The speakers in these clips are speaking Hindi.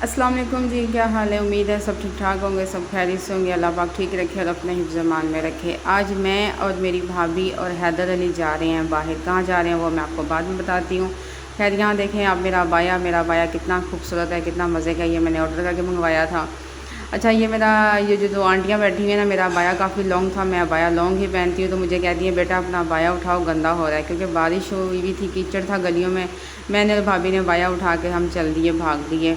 अस्सलाम वालेकुम जी, क्या हाल है। उम्मीद है सब ठीक ठाक होंगे, सब खैरियत से होंगे। अल्लाह पाक ठीक रखे और अपने हिफ्ज़-ए-मान में रखे। आज मैं और मेरी भाभी और हैदर अली जा रहे हैं बाहर। कहाँ जा रहे हैं वो मैं आपको बाद में बताती हूँ। खैर यहाँ देखें आप, मेरा अबाया कितना खूबसूरत है, कितना मज़े का। ये मैंने ऑर्डर करके मंगवाया था। अच्छा, ये जो दो आंटियाँ बैठी हुई हैं ना, मेरा अबाया काफ़ी लॉन्ग था, मैं अबाया लॉन्ग ही पहनती हूँ, तो मुझे कहती है बेटा अपना अबाया उठाओ, गंदा हो रहा है। क्योंकि बारिश हुई हुई थी, कीचड़ था गलियों में। मैंने और भाभी ने अबाया उठा के हम चल दिए, भाग दिए।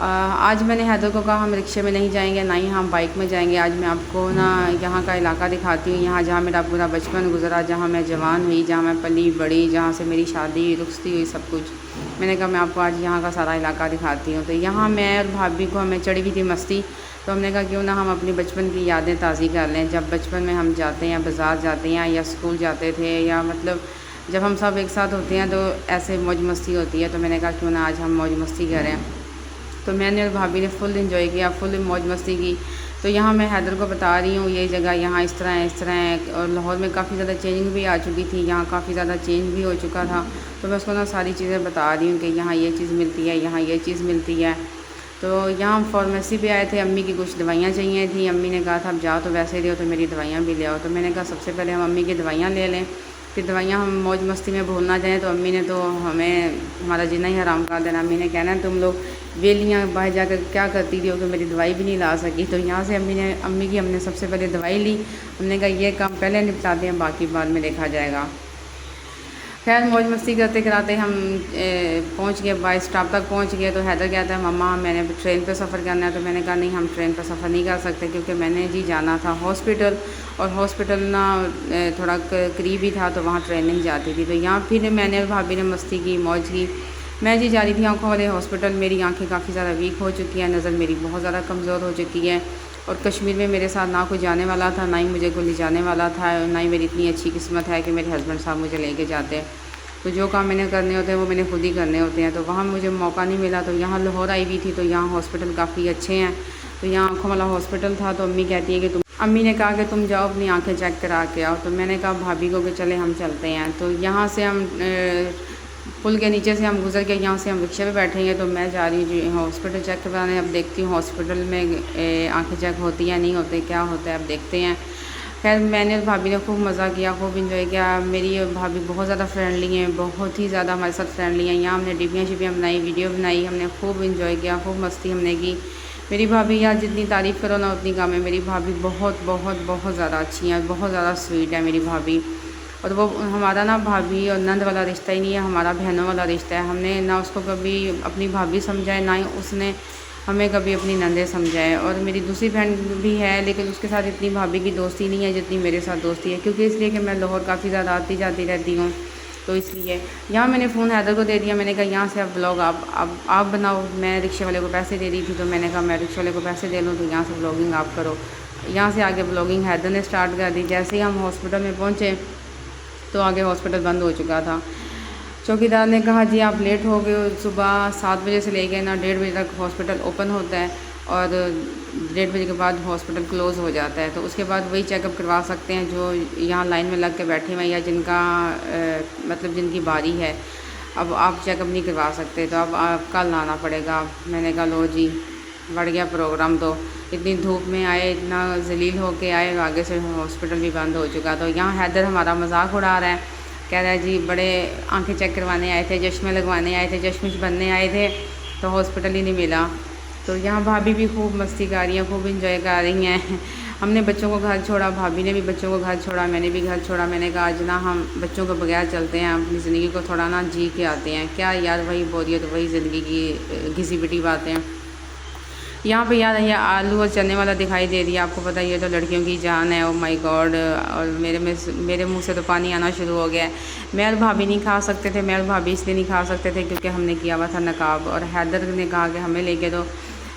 आज मैंने हैदर को कहा हम रिक्शे में नहीं जाएंगे, ना ही हम बाइक में जाएंगे। आज मैं आपको ना यहाँ का इलाका दिखाती हूँ, यहाँ जहाँ मेरा पूरा बचपन गुजरा, जहाँ मैं जवान हुई, जहाँ मैं पली बड़ी, जहाँ से मेरी शादी रुखसती हुई, सब कुछ। मैंने कहा मैं आपको आज यहाँ का सारा इलाका दिखाती हूँ। तो यहाँ मैं और भाभी को हमें चढ़ी हुई थी मस्ती, तो हमने कहा क्यों ना हम अपनी बचपन की यादें ताज़ी कर लें। जब बचपन में हम जाते हैं, बाज़ार जाते हैं या स्कूल जाते थे, या मतलब जब हम सब एक साथ होते हैं तो ऐसे मौज मस्ती होती है। तो मैंने कहा क्यों ना आज हम मौज मस्ती करें। तो मैंने और भाभी ने फुल इंजॉय किया, फुल मौज मस्ती की। तो यहाँ मैं हैदर को बता रही हूँ ये जगह यहाँ इस तरह है, इस तरह है। और लाहौर में काफ़ी ज़्यादा चेंजिंग भी आ चुकी थी, यहाँ काफ़ी ज़्यादा चेंज भी हो चुका था। तो मैं उसको ना सारी चीज़ें बता रही हूँ कि यहाँ ये चीज़ मिलती है, यहाँ ये चीज़ मिलती है। तो यहाँ हम फार्मेसी पे आए थे, अम्मी की कुछ दवाइयाँ चाहिए थी। अम्मी ने कहा था अब जाओ तो वैसे ही हो तो मेरी दवाइयाँ भी ले आओ। तो मैंने कहा सबसे पहले हम अम्मी की दवाइयाँ ले लें, फिर दवाइयाँ हम मौज मस्ती में भूल ना जाएँ। तो अम्मी ने तो हमें हमारा जीना ही हराम कर देना। अम्मी ने कहना तुम लोग वेलियाँ बाहर जाकर क्या करती थी हो, तो मेरी दवाई भी नहीं ला सकी। तो यहाँ से अम्मी की हमने सबसे पहले दवाई ली। हमने कहा ये काम पहले निपटाते हैं, बाकी बाद में देखा जाएगा। खैर मौज मस्ती करते कराते हम पहुँच गए, बस स्टॉप तक पहुँच गए। तो हैदर कहता है मम्मा मैंने ट्रेन पे सफ़र करना है। तो मैंने कहा नहीं हम ट्रेन पर सफ़र नहीं कर सकते, क्योंकि मैंने जी जाना था हॉस्पिटल, और हॉस्पिटल ना थोड़ा करीब ही था, तो वहाँ ट्रेन नहीं जाती थी। तो यहाँ फिर मैंने और भाभी ने मस्ती की, मौज की। मैं जी जा रही थी आँखों वाले हॉस्पिटल। मेरी आँखें काफ़ी ज़्यादा वीक हो चुकी हैं, नज़र मेरी बहुत ज़्यादा कमज़ोर हो चुकी है। और कश्मीर में मेरे साथ ना कोई जाने वाला था, ना ही मुझे कोई ले जाने वाला था, ना ही मेरी इतनी अच्छी किस्मत है कि मेरे हस्बैंड साहब मुझे लेके जाते। तो जो काम मैंने करने होते हैं वो मैंने खुद ही करने होते हैं। तो वहाँ मुझे मौका नहीं मिला। तो यहाँ लाहौर आई हुई थी, तो यहाँ हॉस्पिटल काफ़ी अच्छे हैं। तो यहाँ आँखों वाला हॉस्पिटल था। तो अम्मी ने कहा कि तुम जाओ अपनी आँखें चेक करा के आओ। तो मैंने कहा भाभी को कि चले हम चलते हैं। तो यहाँ से हम पुल के नीचे से हम गुजर के यहाँ से हम रिक्शे पे बैठेंगे। तो मैं जा रही हूँ हॉस्पिटल चेक करवाने। अब देखती हूँ हॉस्पिटल में आँखें चेक होती हैं नहीं होते, क्या होता है अब देखते हैं। खैर मैंने और भाभी ने खूब मज़ा किया, खूब इंजॉय किया। मेरी भाभी बहुत ज़्यादा फ्रेंडली हैं, बहुत ही ज़्यादा हमारे साथ फ्रेंडली हैं। यहाँ हमने डिबियाँ शिबियाँ बनाई, वीडियो बनाई, हमने खूब इंजॉय किया, खूब मस्ती हमने की। मेरी भाभी यार जितनी तारीफ़ करो ना उतनी कम है। मेरी भाभी बहुत बहुत बहुत ज़्यादा अच्छी हैं, बहुत ज़्यादा स्वीट है मेरी भाभी। और वो हमारा ना भाभी और नंद वाला रिश्ता ही नहीं है, हमारा बहनों वाला रिश्ता है। हमने ना उसको कभी अपनी भाभी समझा है, ना ही उसने हमें कभी अपनी नंदे समझा है। और मेरी दूसरी बहन भी है, लेकिन उसके साथ इतनी भाभी की दोस्ती नहीं है जितनी मेरे साथ दोस्ती है, क्योंकि इसलिए कि मैं लाहौर काफ़ी ज़्यादा आती जाती रहती हूँ। तो इसलिए यहाँ मैंने फ़ोन हैदर को दे दिया। मैंने कहा यहाँ से आप ब्लॉग आप बनाओ। मैं रिक्शे वाले को पैसे दे दी थी, तो मैंने कहा मैं रिक्शे वाले को पैसे दे लूँ, तो यहाँ से ब्लॉगिंग आप करो। यहाँ से आगे ब्लॉगिंग हैदर ने स्टार्ट कर दी। जैसे ही हम हॉस्पिटल में पहुँचे तो आगे हॉस्पिटल बंद हो चुका था। चौकीदार ने कहा जी आप लेट हो गए, सुबह 7 बजे से लेके ना 1:30 बजे तक हॉस्पिटल ओपन होता है, और 1:30 बजे के बाद हॉस्पिटल क्लोज़ हो जाता है। तो उसके बाद वही चेकअप करवा सकते हैं जो यहाँ लाइन में लग के बैठे हुए हैं, या जिनका मतलब जिनकी बारी है। अब आप चेकअप नहीं करवा सकते, तो अब कल आना पड़ेगा। मैंने कहा लो जी बढ़ गया प्रोग्राम। तो इतनी धूप में आए, इतना जलील होके आए, आगे से हॉस्पिटल भी बंद हो चुका। तो यहाँ हैदर हमारा मजाक उड़ा रहा है, कह रहा है जी बड़े आंखें चेक करवाने आए थे, चश्मे लगवाने आए थे, चश्मिश बनने आए थे, तो हॉस्पिटल ही नहीं मिला। तो यहाँ भाभी भी खूब मस्ती कर रही हैं, खूब इंजॉय कर रही हैं। हमने बच्चों को घर छोड़ा, भाभी ने भी बच्चों को घर छोड़ा, मैंने भी घर छोड़ा। मैंने कहा आज ना हम बच्चों को बगैर चलते हैं, अपनी ज़िंदगी को थोड़ा ना जी के आते हैं। क्या यार वही बोरियत, वही ज़िंदगी की घिसी पिटी बातें। यहाँ पे यार ये आलू और चने वाला दिखाई दे रही है, आपको पता ही है तो लड़कियों की जान है। ओ माय गॉड, और मेरे मुंह से तो पानी आना शुरू हो गया है। मैं और भाभी नहीं खा सकते थे, मैं और भाभी इसलिए नहीं खा सकते थे क्योंकि हमने किया हुआ था नकाब। और हैदर ने कहा कि हमें लेके दो।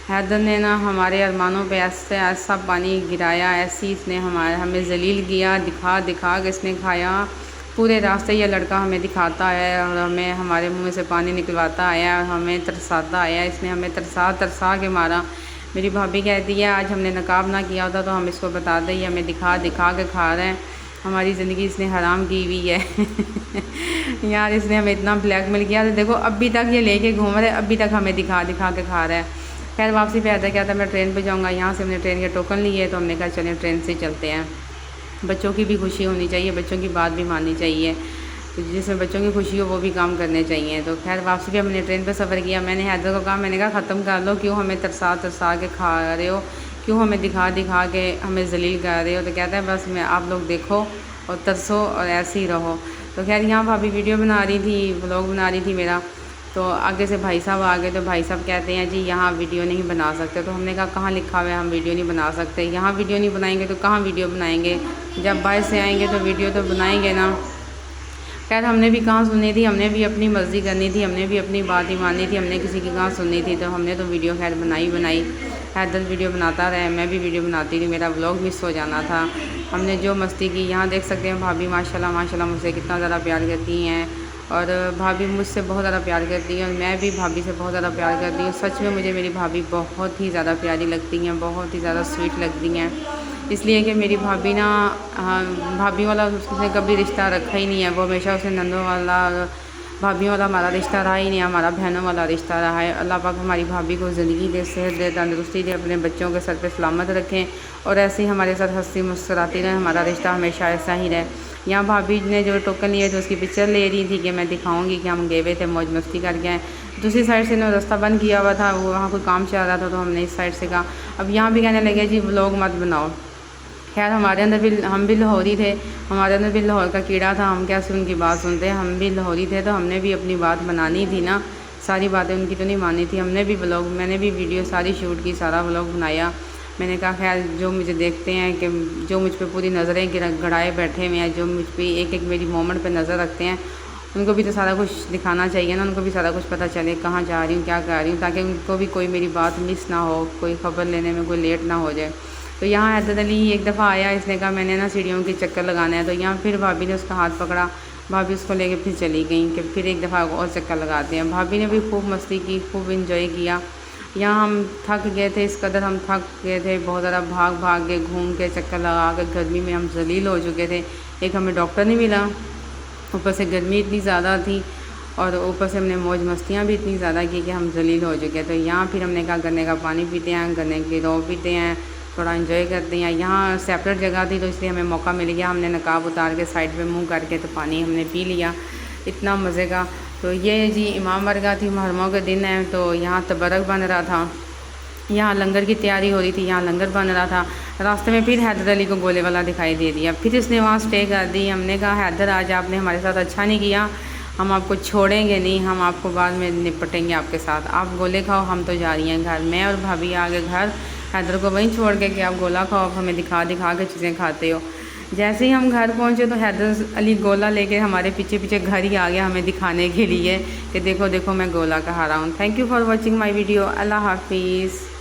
हैदर ने ना हमारे अरमानों पे ऐसे ऐसा पानी गिराया, ऐसी इसने हमें जलील किया, दिखा दिखा के इसने खाया। पूरे रास्ते ये लड़का हमें दिखाता है और हमें हमारे मुंह से पानी निकलवाता आया और हमें तरसाता आया। इसने हमें तरसा तरसा के मारा। मेरी भाभी कहती है आज हमने नकाब ना किया होता तो हम इसको बताते ही, हमें दिखा दिखा के खा रहे हैं। हमारी ज़िंदगी इसने हराम की हुई है। यार इसने हमें इतना ब्लैकमेल किया, तो देखो अभी तक ये लेके घूम रहे, अभी तक हमें दिखा दिखा के खा रहा है। खैर वापसी पे आता क्या था, मैं ट्रेन पे जाऊँगा, यहाँ से हमने ट्रेन के टोकन लिए, तो हमने कहा चलें ट्रेन से चलते हैं। बच्चों की भी खुशी होनी चाहिए, बच्चों की बात भी माननी चाहिए, तो जिसमें बच्चों की खुशी हो वो भी काम करने चाहिए। तो खैर वापसी पे हमने ट्रेन पे सफ़र किया। मैंने हैदर को कहा, मैंने कहा ख़त्म कर लो, क्यों हमें तरसा तरसा के खा रहे हो, क्यों हमें दिखा दिखा के हमें जलील कर रहे हो। तो कहता है बस मैं आप लोग देखो और तरसो और ऐसे ही रहो। तो खैर यहाँ भाभी वीडियो बना रही थी, व्लॉग बना रही थी मेरा, तो आगे से भाई साहब आ गए। तो भाई साहब कहते हैं जी यहाँ वीडियो नहीं बना सकते। तो हमने कहा कहाँ लिखा हुआ है हम वीडियो नहीं बना सकते, यहाँ वीडियो नहीं बनाएंगे तो कहाँ वीडियो बनाएंगे, जब बाहर से आएंगे तो वीडियो तो बनाएंगे ना। खैर हमने भी कहाँ सुननी थी, हमने भी अपनी मर्ज़ी करनी थी, हमने भी अपनी बात ही माननी थी, हमने किसी की कहाँ सुननी थी। तो हमने तो वीडियो खैर बनाई। हैदर वीडियो बनाता रहे, मैं भी वीडियो बनाती थी, मेरा व्लॉग मिस हो जाना था। हमने जो मस्ती की, यहाँ देख सकते हैं भाभी माशाल्लाह मुझसे कितना ज़्यादा प्यार करती हैं, और भाभी मुझसे बहुत ज़्यादा प्यार करती हैं, और मैं भी भाभी से बहुत ज़्यादा प्यार करती हूँ। सच में मुझे मेरी भाभी बहुत ही ज़्यादा प्यारी लगती हैं, बहुत ही ज़्यादा स्वीट लगती हैं, इसलिए कि मेरी भाभी ना भाभी वाला उसने कभी रिश्ता रखा ही नहीं है। वो हमेशा उसने नंदों वाला, भाभी वाला हमारा रिश्ता रहा ही नहीं, हमारा बहनों वाला रिश्ता रहा है। अल्लाह पाक हमारी भाभी को ज़िंदगी दे, सेहत दे, तंदुरुस्ती दे, अपने बच्चों के सर पे सलामत रखें, और ऐसे ही हमारे साथ हंसी मुस्कुराती रहे, हमारा रिश्ता हमेशा ऐसा ही रहे। यहाँ भाभी ने जो टोकन लिए थे उसकी पिक्चर ले रही थी कि मैं दिखाऊंगी कि हम गए हुए थे, मौज मस्ती करके आए। दूसरी साइड से ना रास्ता बंद किया हुआ था, वो वहाँ कोई काम चल रहा था, तो हमने इस साइड से कहा। अब यहाँ भी कहने लगे जी व्लॉग मत बनाओ। खैर हमारे अंदर भी, हम भी लाहौरी थे, हमारे अंदर भी लाहौर का कीड़ा था, हम कैसे उनकी बात सुनते हैं। हम भी लाहौरी थे, तो हमने भी अपनी बात बनानी थी ना, सारी बातें उनकी तो नहीं मानी थी। हमने भी व्लॉग, मैंने भी वीडियो सारी शूट की, सारा व्लॉग बनाया। मैंने कहा खैर जो मुझे देखते हैं, कि जो मुझ पे पूरी नज़रें गड़ाए बैठे हुए हैं, जो मुझ पे एक एक मेरी मोमेंट पे नज़र रखते हैं, उनको भी तो सारा कुछ दिखाना चाहिए ना, उनको भी सारा कुछ पता चले कहाँ जा रही हूँ, क्या कर रही हूँ, ताकि उनको भी कोई मेरी बात मिस ना हो, कोई ख़बर लेने में कोई लेट ना हो जाए। तो यहाँ हैदर अली एक दफ़ा आया, इसने कहा मैंने ना सीढ़ियों के चक्कर लगाना है। तो यहाँ फिर भाभी ने उसका हाथ पकड़ा, भाभी उसको लेके फिर चली गई कि फिर एक दफ़ा और चक्कर लगाते हैं। भाभी ने भी खूब मस्ती की, खूब इंजॉय किया। यहाँ हम थक गए थे, इस कदर हम थक गए थे, बहुत ज़्यादा भाग भाग के, घूम के, चक्कर लगा के, गर्मी में हम जलील हो चुके थे। एक हमें डॉक्टर नहीं मिला, ऊपर से गर्मी इतनी ज़्यादा थी, और ऊपर से हमने मौज मस्तियाँ भी इतनी ज़्यादा की कि हम जलील हो चुके। तो यहाँ फिर हमने कहा गन्ने का पानी पीते हैं, गन्ने की रौ पीते हैं, थोड़ा एंजॉय करते हैं। यहाँ सेपरेट जगह थी, तो इसलिए हमें मौका मिल गया, हमने नकाब उतार के साइड पे मुंह करके तो पानी हमने पी लिया, इतना मज़े का। तो ये जी इमाम बरगाह थी, मुहर्रमों के दिन है, तो यहाँ तबरक बन रहा था, यहाँ लंगर की तैयारी हो रही थी, यहाँ लंगर बन रहा था। रास्ते में फिर हैदर अली को गोले वाला दिखाई दे दिया, फिर इसने वहाँ स्टे कर दी। हमने कहा हैदर आज आपने हमारे साथ अच्छा नहीं किया, हम आपको छोड़ेंगे नहीं, हम आपको बाद में निपटेंगे आपके साथ, आप गोले खाओ, हम तो जा रही हैं घर। मैं और भाभी आ गए घर, हैदर को वहीं छोड़ के कि आप गोला खाओ, आप हमें दिखा दिखा के चीज़ें खाते हो। जैसे ही हम घर पहुँचे तो हैदर अली गोला लेके हमारे पीछे पीछे घर ही आ गया, हमें दिखाने के लिए कि देखो देखो मैं गोला खा रहा हूँ। Thank you for watching my video. अल्लाह हाफिज़।